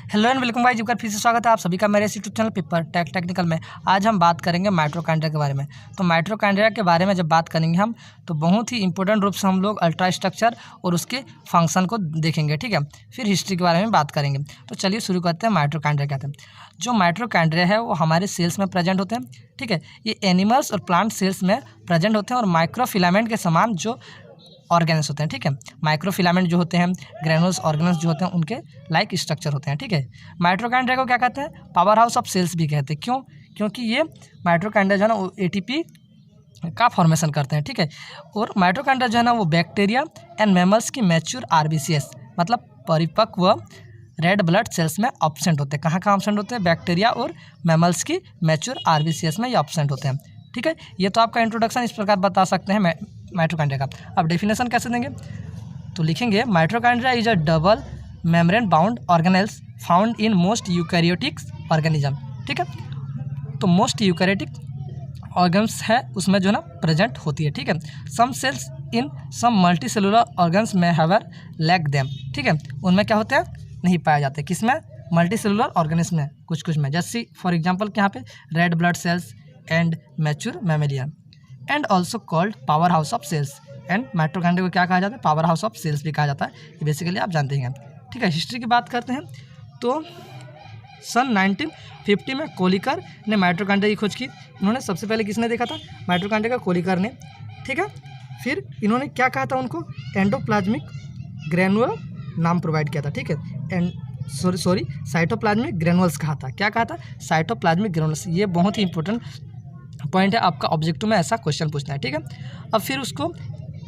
Hello and welcome भाई, फिर से स्वागत है आप सभी का मेरे यूट्यूब चैनल पेपर टेक्निकल में। आज हम बात करेंगे माइटोकॉन्ड्रिया के बारे में। तो माइटोकॉन्ड्रिया के बारे में जब बात करेंगे हम, तो बहुत ही इंपॉर्टेंट रूप से हम लोग अल्ट्रा स्ट्रक्चर और उसके फंक्शन को देखेंगे, ठीक है। फिर हिस्ट्री के बारे में बात करेंगे। तो चलिए शुरू करते हैं। माइटोकॉन्ड्रिया क्या है? जो माइटोकॉन्ड्रिया है वो हमारे सेल्स में प्रेजेंट होते हैं, ठीक है। ये एनिमल्स और प्लांट सेल्स में प्रेजेंट होते हैं और माइक्रोफिलामेंट के समान जो ऑर्गेन्स होते हैं, ठीक है। माइक्रोफिलामेंट जो होते हैं, ग्रेनुल्स ऑर्गेन्स जो होते हैं, उनके लाइक स्ट्रक्चर होते हैं, ठीक है। माइटोकॉन्ड्रिया को क्या कहते हैं? पावर हाउस ऑफ सेल्स भी कहते हैं। क्यों? क्योंकि ये माइटोकॉन्ड्रिया जो है ना वो एटीपी का फॉर्मेशन करते हैं, ठीक है। और माइटोकॉन्ड्रिया जो है ना वो बैक्टीरिया एंड मैमल्स की मैच्योर आरबीसीएस मतलब परिपक्व रेड ब्लड सेल्स में ऑब्सेंट होते हैं। कहाँ कहाँ ऑब्सेंट होते हैं? बैक्टीरिया और मैमल्स की मैच्योर आरबीसीएस में ये ऑब्सेंट होते हैं, ठीक है। ये तो आपका इंट्रोडक्शन इस प्रकार बता सकते हैं माइटोकॉन्ड्रिया का। अब डेफिनेशन कैसे देंगे? तो लिखेंगे mitochondria is a double membrane bound organelles found in most eukaryotic organism, ठीक है। तो मोस्ट यूकैरियोटिक ऑर्गन्स है उसमें जो है ना प्रेजेंट होती है, ठीक है। सम सेल्स इन सम मल्टी सेलुलर ऑर्गन्स में हैवर लैक देम, ठीक है। उनमें क्या होते हैं? नहीं पाए जाते। किसमें? मल्टी सेलुलर ऑर्गेनिज्म में, कुछ में। जैसे फॉर एग्जाम्पल यहाँ पे red blood cells and mature mammalian and also called powerhouse of cells. And mitochondria को क्या कहा जाता है? पावर हाउस ऑफ सेल्स भी कहा जाता है। ये बेसिकली आप जानते हैं, ठीक है। हिस्ट्री की बात करते हैं तो सन 1950 में कोलिकर ने माइटोकॉन्ड्रिया की खोज की। इन्होंने सबसे पहले किसने देखा था? माइटोकॉन्ड्रिया का कोलिकर ने, ठीक है। फिर इन्होंने क्या कहा था उनको? एंडोप्लाज्मिक ग्रेनुअल नाम प्रोवाइड किया था, ठीक है। एंड साइटोप्लाज्मिक ग्रेनुअल्स कहा था। क्या कहा था? Cytoplasmic granules. ये बहुत ही इंपॉर्टेंट पॉइंट है, आपका ऑब्जेक्टिव में ऐसा क्वेश्चन पूछना है, ठीक है। अब फिर उसको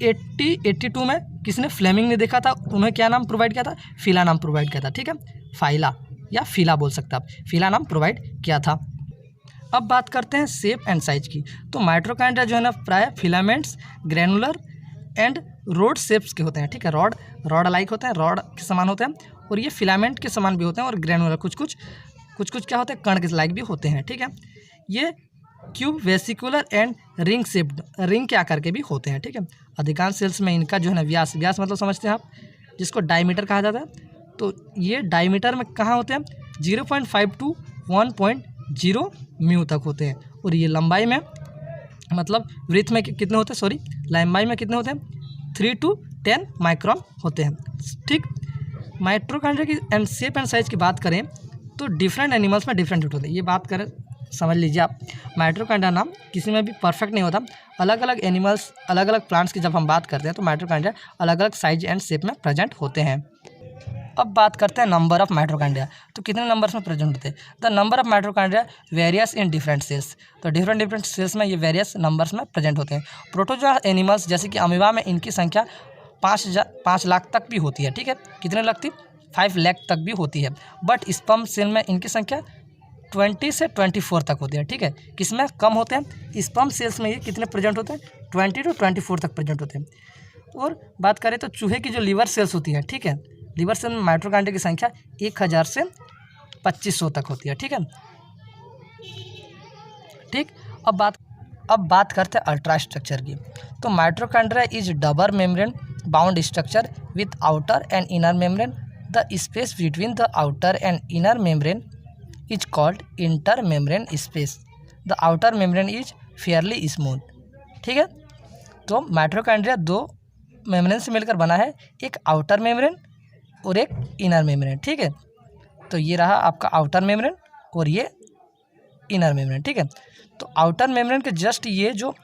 82 में किसने? फ्लेमिंग ने देखा था। उन्हें क्या नाम प्रोवाइड किया था? फिला नाम प्रोवाइड किया था, ठीक है। फाइला या फिला बोल सकते हैं आप, फिला नाम प्रोवाइड किया था। अब बात करते हैं शेप एंड साइज की। तो माइटोकॉन्ड्रिया जो है ना प्राय filaments granular and rod shapes के होते हैं, ठीक है। रॉड लाइक होते हैं, रॉड के समान होते हैं, और ये फिलामेंट के समान भी होते हैं, और ग्रेनुलर कुछ क्या होते हैं? कण के लाइक भी होते हैं, ठीक है। ये cube vesicular and ring shaped, ring के आकार के भी होते हैं, ठीक है। अधिकांश सेल्स में इनका जो है ना व्यास मतलब समझते हैं आप, जिसको डायमीटर कहा जाता है। तो ये डायमीटर में कहाँ होते हैं? 0.5 to 1.0 म्यू तक होते हैं। और ये लंबाई में मतलब विड्थ में कितने होते हैं? लंबाई में कितने होते हैं? 3 to 10 माइक्रोन होते हैं, ठीक। माइटोकॉन्ड्रिया की एंड शेप एंड साइज की बात करें तो डिफरेंट एनिमल्स में डिफरेंट होते हैं। ये बात करें, समझ लीजिए आप, माइटोकॉन्ड्रिया नाम किसी में भी परफेक्ट नहीं होता। अलग अलग एनिमल्स, अलग अलग प्लांट्स की जब हम बात करते हैं तो माइटोकॉन्ड्रिया अलग अलग साइज एंड शेप में प्रेजेंट होते हैं। अब बात करते हैं नंबर ऑफ माइटोकॉन्ड्रिया। तो कितने नंबर्स में प्रेजेंट होते हैं? The number of mitochondria various in different cells. तो डिफरेंट सेल्स में ये वेरियस नंबर्स में प्रेजेंट होते हैं। प्रोटोजोआ एनिमल्स जैसे कि अमीबा में इनकी संख्या 5 लाख तक भी होती है, ठीक है। कितने लाख थी? 5 लाख तक भी होती है। बट स्पर्म सेल में इनकी संख्या 20 से 24 तक होती है, ठीक है। किसमें कम होते हैं? स्पर्म सेल्स में ये कितने प्रेजेंट होते हैं? 20 to 24 तक प्रेजेंट होते हैं। और बात करें तो चूहे की जो लीवर सेल्स होती है, ठीक है, लीवर सेल में माइटोकॉन्ड्रिया की संख्या 1000 से 2500 तक होती है, ठीक है, ठीक। अब बात करते हैं अल्ट्रा स्ट्रक्चर की। तो mitochondria is double membrane bound structure with outer and inner membrane. The space between the outer and inner membrane is called intermembrane space. The outer membrane is fairly smooth, ठीक है। तो mitochondria 2 membrane से मिलकर बना है, एक outer membrane और एक इनर मेम्ब्रेन, ठीक है। तो ये रहा आपका आउटर मेम्ब्रेन और ये इनर मेम्ब्रेन, ठीक है। तो आउटर मेम्ब्रेन के जस्ट ये जो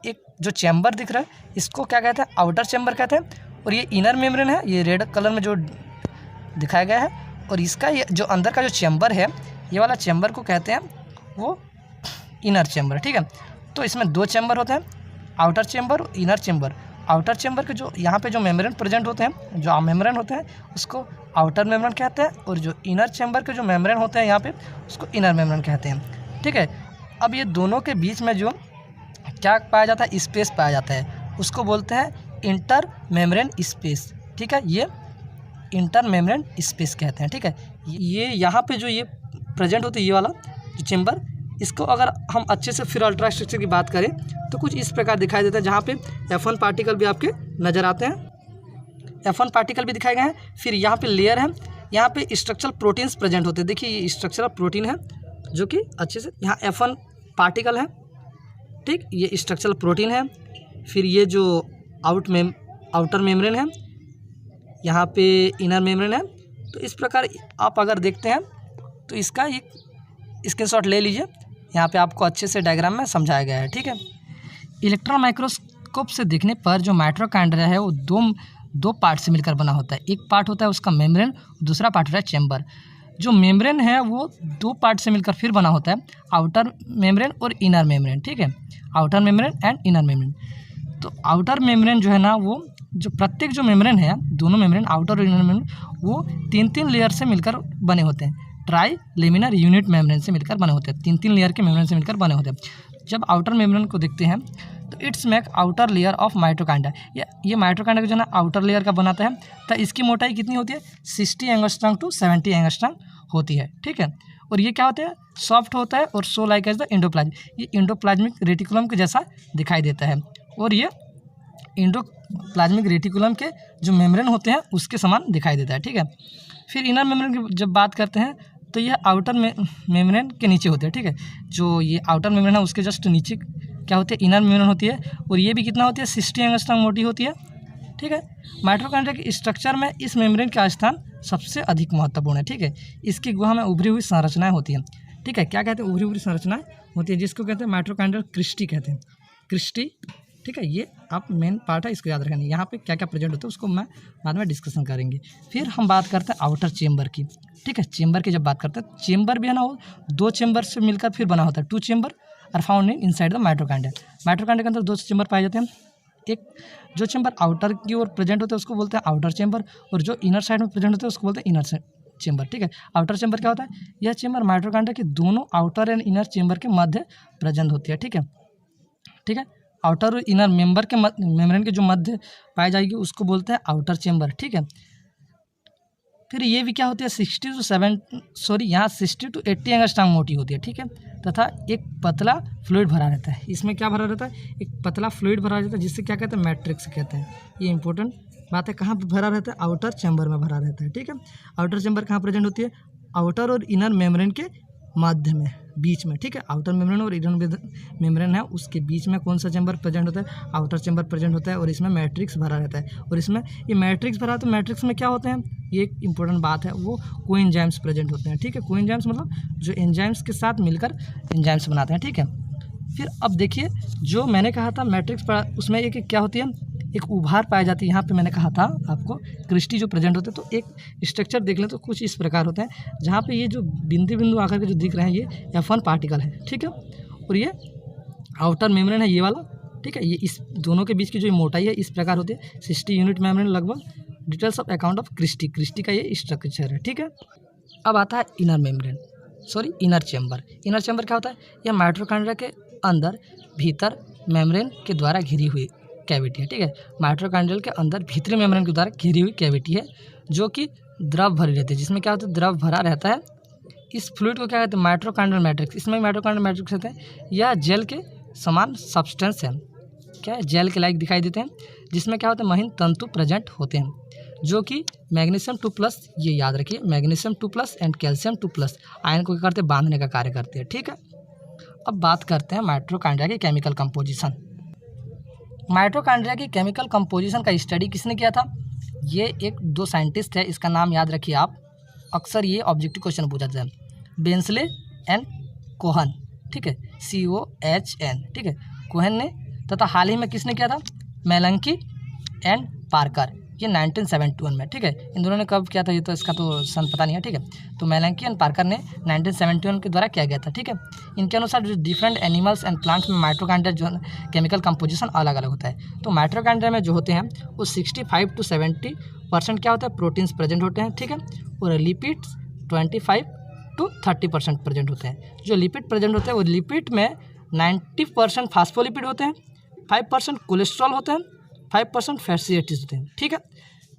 एक जो चैम्बर दिख रहा है इसको क्या कहते हैं? आउटर चैम्बर कहते हैं। और ये इनर मेम्ब्रेन है, ये रेड कलर में जो दिखाया गया है, और इसका ये जो अंदर का जो चैम्बर है, ये वाला चैम्बर को कहते हैं वो इनर चैम्बर, ठीक है। तो इसमें 2 चैम्बर होते हैं, आउटर चैम्बर और इनर चैम्बर। आउटर चैम्बर के जो यहाँ पे जो मेम्ब्रेन प्रेजेंट होते हैं, जो मेम्ब्रेन होते हैं उसको आउटर मेम्ब्रेन कहते हैं, और जो इनर चैम्बर के जो मेम्ब्रेन होते हैं यहाँ पे उसको इनर मेम्ब्रेन कहते हैं, ठीक है। अब ये दोनों के बीच में जो क्या पाया जाता है? स्पेस पाया जाता है, उसको बोलते हैं इंटर मेम्ब्रेन स्पेस, ठीक है। ये इंटर मेम्ब्रेन स्पेस कहते हैं, ठीक है। ये यहाँ पे जो ये प्रेजेंट होती है, ये वाला जो चैम्बर, इसको अगर हम अच्छे से फिर अल्ट्रा स्ट्रक्चर की बात करें तो कुछ इस प्रकार दिखाई देता है, जहाँ पे F1 पार्टिकल भी आपके नज़र आते हैं, F1 पार्टिकल भी दिखाए गए हैं। फिर यहाँ पे लेयर है, यहाँ पे स्ट्रक्चरल प्रोटीन्स प्रेजेंट होते हैं। देखिए ये स्ट्रक्चरल प्रोटीन है जो कि अच्छे से यहाँ F1 पार्टिकल है, ठीक, ये स्ट्रक्चरल प्रोटीन है। फिर ये जो आउटर मेम्ब्रेन है, यहाँ पे इनर मेम्ब्रेन है। तो इस प्रकार आप अगर देखते हैं तो इसका एक स्क्रीनशॉट ले लीजिए, यहाँ पे आपको अच्छे से डायग्राम में समझाया गया है, ठीक है। इलेक्ट्रॉन माइक्रोस्कोप से देखने पर जो माइटोकॉन्ड्रिया है वो दो पार्ट से मिलकर बना होता है। एक पार्ट होता है उसका मेम्ब्रेन, दूसरा पार्ट होता है चेम्बर। जो मेम्ब्रेन है वो दो पार्ट से मिलकर फिर बना होता है, आउटर मेम्ब्रेन और इनर मेम्ब्रेन, ठीक है, outer membrane and inner membrane. तो आउटर मेम्ब्रेन जो है ना, वो जो प्रत्येक जो मेम्ब्रेन है, दोनों मेम्ब्रेन आउटर और इनर मेम्ब्रेन, वो 3-3 लेयर से मिलकर बने होते हैं। ट्राई लेमिनर यूनिट मेम्ब्रेन से मिलकर बने होते हैं, 3-3 लेयर के मेम्ब्रेन से मिलकर बने होते हैं। जब आउटर मेम्ब्रेन को देखते हैं तो it's make outer layer of mitochondria, ये माइटोकॉन्ड्रिया जो है ना आउटर लेयर का बनाता है। तो इसकी मोटाई कितनी होती है? 60 एंगस्ट्रॉम टू 70 एंगस्ट्रॉम होती है, ठीक है। और ये क्या होता है? सॉफ्ट होता है और so like as the endoplasm, ये एंडोप्लाज्मिक रेटिकुलम के जैसा दिखाई देता है। और ये एंडोप्लाज्मिक रेटिकुलम के जो मेम्ब्रेन होते हैं उसके समान दिखाई देता है, ठीक है। फिर इनर मेम्ब्रेन की जब बात करते हैं तो यह आउटर मेम्ब्रेन के नीचे होते हैं, ठीक है। जो ये आउटर मेम्ब्रेन है उसके जस्ट नीचे क्या होती है? इनर मेम्ब्रेन होती है। और ये भी कितना होती है? 60 एंगस्ट्रॉम मोटी होती है, ठीक है। माइटोकॉन्ड्रिया के स्ट्रक्चर में इस मेम्ब्रेन का स्थान सबसे अधिक महत्वपूर्ण है, ठीक है। इसकी गुहा में उभरी हुई संरचनाएं होती हैं, ठीक है। क्या कहते हैं? उभरी हुई संरचनाएं होती है, जिसको कहते हैं माइटोकॉन्ड्रियल क्रिस्टी कहते हैं, क्रिस्टी, ठीक है। ये आप मेन पार्ट है, इसको याद रखेंगे। यहाँ पे क्या क्या प्रेजेंट होता है उसको मैं बाद में डिस्कशन करेंगे। फिर हम बात करते हैं आउटर चेम्बर की, ठीक है। चेम्बर की जब बात करते हैं, चेम्बर भी है ना वो 2 चेम्बर से मिलकर फिर बना होता है। 2 chamber are found in inside the mitochondria. Mitochondria के अंदर 2 चेम्बर पाए जाते हैं। एक जो चेम्बर आउटर की ओर प्रेजेंट होता है उसको बोलते हैं आउटर चेम्बर, और जो इनर साइड में प्रेजेंट होता है उसको बोलते हैं इनर चेम्बर, ठीक है। आउटर चेम्बर क्या होता है? यह चेम्बर माइटोकॉन्ड्रिया के दोनों आउटर एंड इनर चेम्बर के मध्य प्रेजेंट होती है, ठीक है, ठीक है। आउटर और इनर मेम्बर के मेम्ब्रेन के जो मध्य पाई जाएगी उसको बोलते हैं आउटर चेम्बर, ठीक है। फिर ये भी क्या होती है? 60 to 80 एंगस्ट्रॉम मोटी होती है, ठीक है। तथा एक पतला फ्लूइड भरा रहता है। इसमें क्या भरा रहता है? एक पतला फ्लूइड भरा रहता है, जिससे क्या कहते हैं? मैट्रिक्स कहते हैं। ये इंपॉर्टेंट बात है। कहाँ पर भरा रहता है? आउटर चैम्बर में भरा रहता है, ठीक है। आउटर चैम्बर कहाँ प्रेजेंट होती है? आउटर और इनर मेम्ब्रेन के मध्य में, बीच में, ठीक है। आउटर मेम्ब्रेन और इनर मेम्ब्रेन है उसके बीच में कौन सा चैम्बर प्रेजेंट होता है? आउटर चैम्बर प्रेजेंट होता है। और इसमें मैट्रिक्स भरा रहता है। और इसमें ये मैट्रिक्स भरा, तो मैट्रिक्स में क्या होते हैं? ये एक इंपॉर्टेंट बात है, वो कोएंजाइम्स प्रेजेंट होते हैं, ठीक है। कोएंजाइम्स मतलब जो एंजाइम्स के साथ मिलकर एंजाइम्स बनाते हैं, ठीक है। फिर अब देखिए, जो मैंने कहा था मैट्रिक्स उसमें एक क्या होती है? एक उभार पाई जाती है। यहाँ पे मैंने कहा था आपको क्रिस्टी जो प्रेजेंट होते हैं। तो एक स्ट्रक्चर देख लें तो कुछ इस प्रकार होते हैं, जहाँ पे ये जो बिंदु आकर के जो दिख रहे हैं ये F1 पार्टिकल है, ठीक है। और ये आउटर मेम्ब्रेन है ये वाला, ठीक है। ये इस दोनों के बीच की जो मोटाई है इस प्रकार होती है, 60 यूनिट मेम्ब्रेन लगभग। Details of account of cristae का ये स्ट्रक्चर है, ठीक है। अब आता है इनर चैम्बर। इनर चैम्बर क्या होता है? यह माइटोकॉन्ड्रिया के अंदर भीतर मेम्ब्रेन के द्वारा घिरी हुई कैविटी है, ठीक है। माइटोकॉन्ड्रियल के अंदर भीतरी मेम्ब्रेन के द्वारा घिरी हुई कैविटी है, जो कि द्रव भरी रहती है, जिसमें क्या होता है? द्रव भरा रहता है। इस फ्लूइड को क्या कहते हैं? Mitochondrial matrix. इसमें माइटोकॉन्ड्रियल मैट्रिक्स होते हैं। यह जेल के समान सब्सटेंस है, क्या है? जेल के लाइक दिखाई देते हैं, जिसमें क्या होता है? महीन तंतु प्रेजेंट होते हैं, जो कि मैग्नीशियम 2+, ये याद रखिए, मैग्नीशियम 2+ एंड कैल्शियम 2+ आयन को क्या करते हैं? बांधने का कार्य करते हैं, ठीक है। अब बात करते हैं माइटोकॉन्ड्रिया की केमिकल कंपोजिशन। माइटोकॉन्ड्रिया की केमिकल कंपोजिशन का स्टडी किसने किया था? ये 2 साइंटिस्ट है, इसका नाम याद रखिए आप। अक्सर ये ऑब्जेक्टिव क्वेश्चन पूछा जाता है। बेंसले एंड कोहन, ठीक है, COHN, ठीक है, कोहन ने। तथा हाल ही में किसने किया था? मेलंकी एंड पार्कर, ये 1971 में, ठीक है। इन दोनों ने कब किया था ये तो इसका तो सन पता नहीं है, ठीक है। तो मेलंकी एंड पार्कर ने 1971 के द्वारा किया गया था, ठीक है। इनके अनुसार जो डिफरेंट एनिमल्स एंड प्लांट्स में माइटोकॉन्ड्रिया जो केमिकल कंपोजिशन अलग अलग होता है। तो माइटोकॉन्ड्रिया में जो होते हैं वो 65 to 70% क्या होता है? प्रोटीन्स प्रेजेंट होते हैं, ठीक है। और लिपिड्स 25 to 30% प्रेजेंट होते हैं। जो लिपिड प्रेजेंट होते हैं वो लिपिड में 90% फास्फोलिपिड होते हैं, 5% कोलेस्ट्रॉल होते हैं, 5% फैटी एसिड्स होते हैं, ठीक है।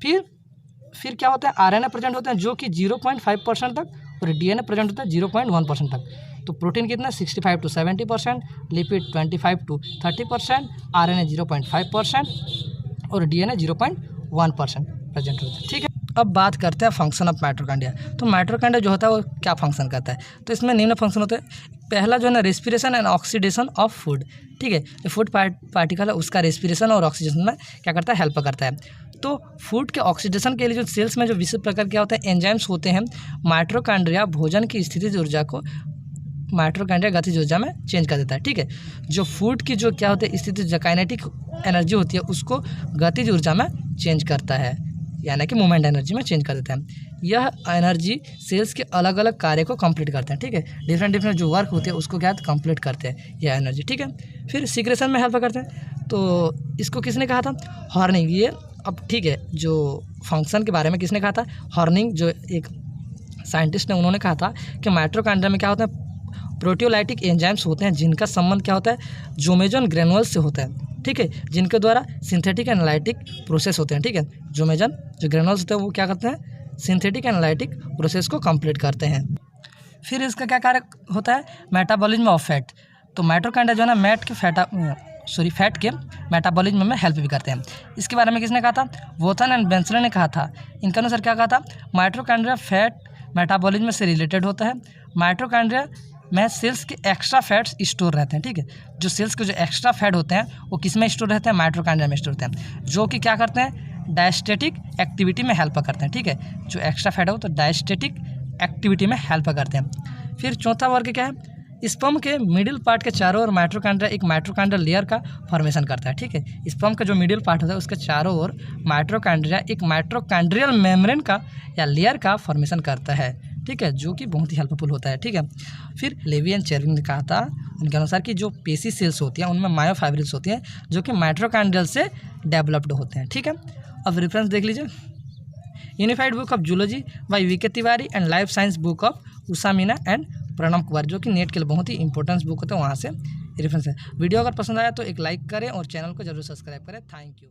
फिर क्या होता है? RNA प्रेजेंट होते हैं, जो कि 0.5% तक, और DNA प्रेजेंट होता है 0.1% तक। तो प्रोटीन कितना? 65 to 70%, लिपिड 25 to 30%, RNA 0.5% और DNA 0.1% प्रेजेंट होता है, ठीक है। अब बात करते हैं फंक्शन ऑफ माइटोकॉन्ड्रिया। तो माइटोकॉन्ड्रिया जो होता है वो क्या फंक्शन करता है, तो इसमें निम्न फंक्शन होते हैं। पहला जो है ना respiration and oxidation of food, ठीक है। जो फूड पार्टिकल है उसका रेस्पिरेशन और ऑक्सीडेशन में क्या करता है, हेल्प करता है। तो फूड के ऑक्सीडेशन के लिए जो सेल्स में जो विशेष प्रकार क्या होता है, एंजाइम्स होते हैं। माइटोकॉन्ड्रिया भोजन की स्थितिज ऊर्जा को माइटोकॉन्ड्रिया गतिज ऊर्जा में चेंज कर देता है, ठीक है। जो फूड की जो क्या होती है स्थिति, जो काइनेटिक एनर्जी होती है उसको गतिज ऊर्जा में चेंज करता है, यानी कि मूवमेंट एनर्जी में चेंज कर देता है। यह एनर्जी सेल्स के अलग अलग कार्य को कंप्लीट करते हैं, ठीक है। डिफरेंट जो वर्क होते हैं उसको क्या कंप्लीट करते हैं यह एनर्जी, ठीक है। फिर सीक्रेशन में हेल्प करते हैं। तो इसको किसने कहा था, हॉर्निंग। ये अब ठीक है, जो फंक्शन के बारे में किसने कहा था, हॉर्निंग, जो एक साइंटिस्ट ने, उन्होंने कहा था कि माइटोकॉन्ड्रिया में क्या होता है, प्रोटियोलाइटिक एंजाइम्स होते हैं जिनका संबंध क्या होता है, जोमेजन ग्रेनुअल्स से होता है, ठीक है, जिनके द्वारा सिंथेटिक एनालिटिक प्रोसेस होते हैं, ठीक है। जोमेजन जो ग्रेनुअल्स होते हैं वो क्या करते हैं, सिंथेटिक एनालिटिक प्रोसेस को कंप्लीट करते हैं। फिर इसका क्या कार्य होता है, मेटाबॉलिज्म ऑफ फैट। तो माइटोकॉन्ड्रिया जो है ना फैट के मेटाबॉलिज्म में हेल्प भी करते हैं। इसके बारे में किसने कहा था, वोथन एंड बेंसलर ने कहा था। इनके अनुसार क्या कहा था, माइटोकॉन्ड्रिया फैट मेटाबॉलिज्म से रिलेटेड होता है। माइटोकॉन्ड्रिया में सेल्स के एक्स्ट्रा फैट्स स्टोर रहते हैं, ठीक है। जो सेल्स के जो एक्स्ट्रा फैट होते हैं वो किस में स्टोर रहते हैं, माइटोकॉन्ड्रिया में स्टोर होते हैं, जो कि क्या करते हैं, डायस्टेटिक एक्टिविटी में हेल्प करते हैं, ठीक है। जो एक्स्ट्रा फैट हो तो डायस्टेटिक एक्टिविटी में हेल्प करते हैं। फिर चौथा वर्ग क्या है, स्पर्म के मिडिल पार्ट के चारों ओर माइटोकॉन्ड्रिया एक माइटोकॉन्ड्रियल लेयर का फॉर्मेशन करता है, ठीक है। स्पर्म का जो मिडिल पार्ट होता है उसके चारों ओर माइटोकॉन्ड्रिया एक माइटोकॉन्ड्रियल मेम्ब्रेन का या लेयर का फॉर्मेशन करता है, ठीक है, जो कि बहुत ही हेल्पफुल होता है, ठीक है। फिर लेवी एंड चेरविन ने कहा था उनके अनुसार कि जो पेशी सेल्स होती हैं उनमें मायोफाइब्रिल्स होती हैं जो कि माइटोकॉन्ड्रियल से डेवलप्ड होते हैं, ठीक है। अब रेफरेंस देख लीजिए, unified book of zoology by VK Tiwari and life science book of Usha Meena and Pranab Kumar, जो कि नेट के लिए बहुत ही इंपॉर्टेंट बुक होता है, वहाँ से रेफरेंस है। वीडियो अगर पसंद आया तो एक लाइक करें और चैनल को जरूर सब्सक्राइब करें। Thank you.